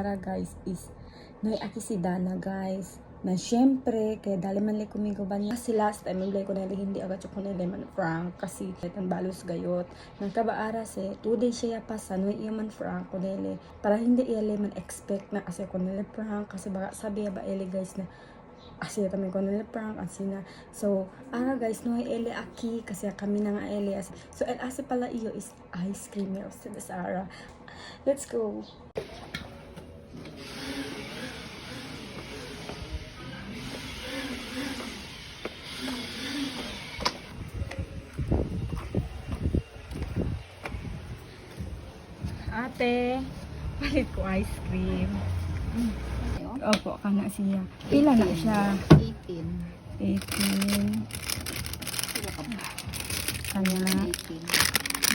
Para guys is noy aki si Dana guys na syempre kay dali man like kumigo ba niya si last time like ko nila hindi agad ko nila man Frank kasi tan balos gayot nang kabaara si 2 days siya pa sa noy iya man Frank ko nila para hindi iya man expect na kasi ko nila Frank kasi baka sabi ba ele guys na asya kami ko nila prank asina so guys no ele aki kasi kami na nga ele so el ase pala iyo is ice cream meals to the Sara. Let's go. Ate, palit ko ice cream. Opo, kana siya. Pila na siya? 18. 18. Kana. 18.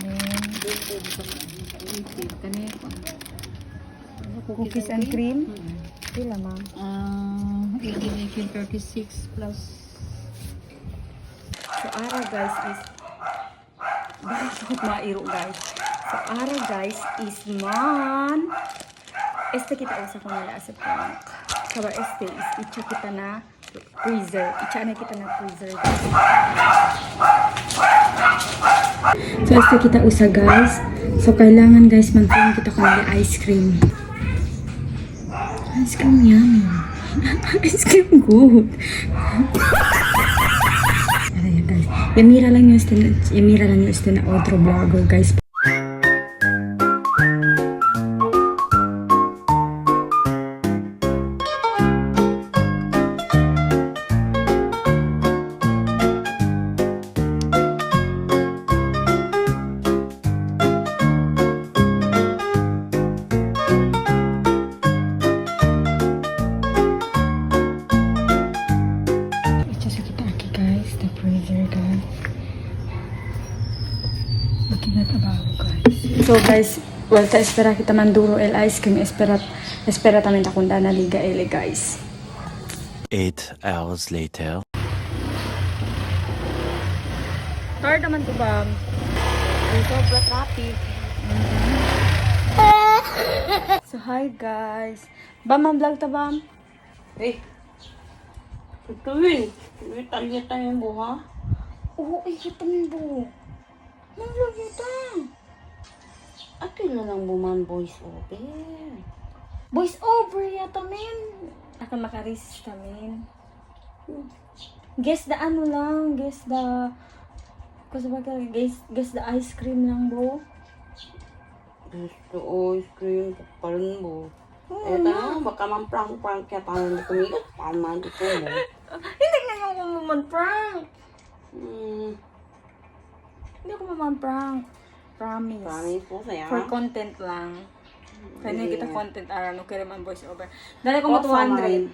Then, 18. Kaneko. cookies and cream? Pila, ma'am? 18, 36 plus. So, guys is bakit siya mairo guys? So, guys is man kita usa ko nila sa prank. Kaba is itcha kita na freezer. Itcha na kita na freezer. So, kita usa guys. So, kailangan guys man-film kita ko nila ice cream. Ice cream yummy. Ice cream good. Ayan guys. Yamira lang yung na outro vlogger guys. So guys, well ta espera kita manduro el ice cream espera tamin takunda na liga ele guys. 8 hours later. Tired naman ko ba? Sobra traffic. So hi guys. Bam vlog ta bam? Eh. Tutuin. Talita yung buha. Oo, kita mo bu. Vlog ito. Ato na lang buman voice over. Voice over yata min. Akan makaris tamin. Guess the ano lang, guess the guess the ice cream lang bo. Gusto ice cream papalan mo. Eh tanong baka man prank kaya tanong kumigot paman dito mo. Hindi na yung man prank. Hindi ako prank. Promise. Promise po saya. For content lang. Kaya na kita content no kaya man voice over. Dali ko mo 200.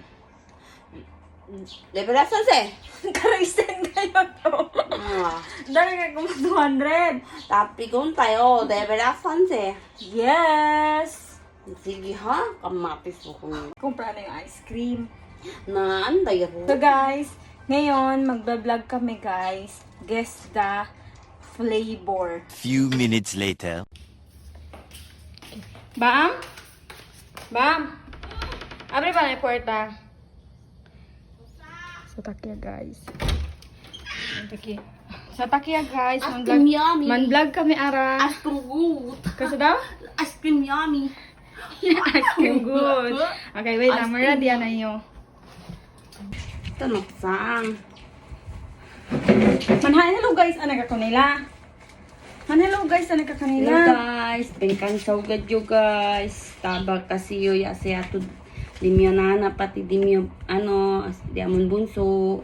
Liberasan se. Kara-extend kayo to. Dali ko mo 200. Tapi kung tayo, liberasan se. Yes! Sige ha, kamatis mo kung Kumpra na yung ice cream. naanday ako. So guys, ngayon magba-vlog kami guys. Guess the flavor. Few minutes later. Bam? Bam? Abre ba na yung puerta? Sa Takia guys. Sa Takia guys. Ice cream yummy. Man-vlog kami ara. Ice cream good. Kasi daw? Ice cream yummy. Ice cream good. Okay, wait lang. Ready na yun. Tanok sang. Hello guys, anak ako nila. Hello guys, anak ako Hello nila. guys, bengkan saugad yo guys. Tabak kasi yo ya siya to dimyo nana pati dimyo diamond bunso.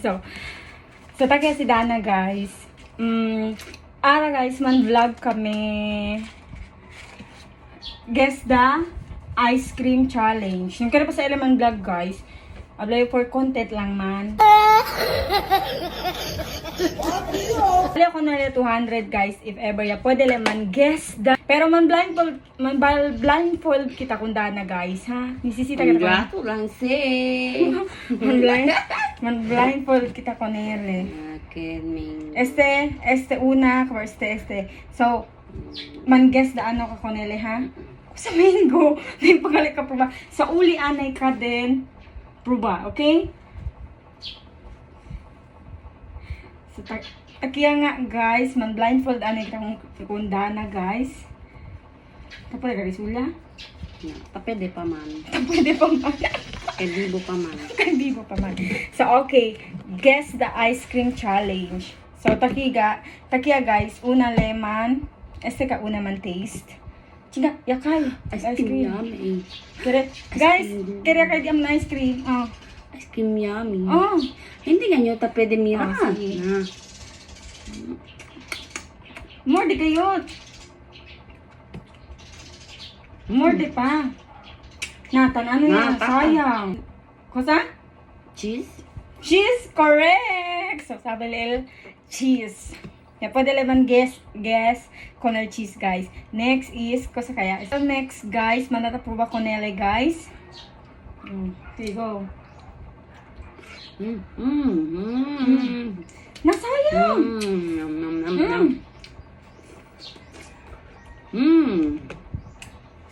So Takia si Dana guys. Ara guys, man-vlog kami. Guess the ice cream challenge. Yung kaya pa sa Eleman vlog guys. Ablay for content lang man. Ablay ako na 200 guys if ever ya. Pwede lang man guess the. Pero man blindfold kita kung Dana guys ha. Nisisita kita ba? Gato lang si. Man blindfold kita ko nere. Ming. Este una, este. So, man guess the ano ka ko nele ha? Sa mango, may pagalit ka pruba. Sa uli anay ka din, pruba, okay? So, takiya nga guys, man blindfold anay ka kunda na guys. Tapos ka risula? Pwede pa man. Pwede pang Kadibo pa man. Hindi mo pa man. So, okay. Guess the ice cream challenge. So, takiya guys. Una lemon. Este ka una man taste. Chinga, yakay. Ice cream yummy. Kere, guys, kere kay di am na ice cream. Oh. Ice cream yummy. Oh. Hindi ganyo ta pwede miyan. sige. Na. More di kayo. More di pa. Natan, ano yan? Natan. Sayang. Kosa? Cheese? Cheese, correct! So, sabi lil, cheese. Yeah, pwede naman guess Cornell cheese, guys. Next is, kosa kaya? So, next, guys, manatapuba Cornell, guys. Okay, go. Nasayang! Yum, yum, yum, yum.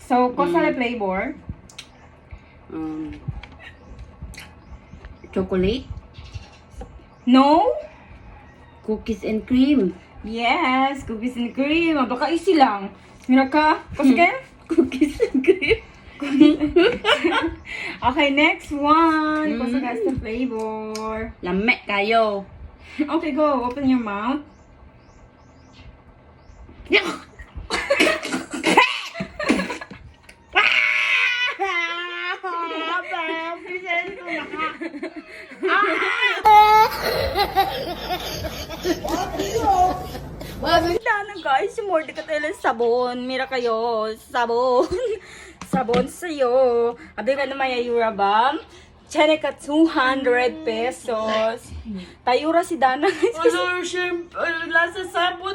So, kosa le flavor? Chocolate? No? Cookies and cream? Yes, cookies and cream. Baka easy lang. Mira ka? Kosa kaya? Cookies and cream? Okay, next one. Kosa guys the flavor. Lame kayo. Okay, go. Open your mouth. Wala na guys, si Mordy ka tayo ng sabon. Mira kayo, sabon. Sabon sa'yo. Abi ka na may ayura ba? Chene ka 200 pesos. Tayura si Dana. Ano, syempre, lasa sabon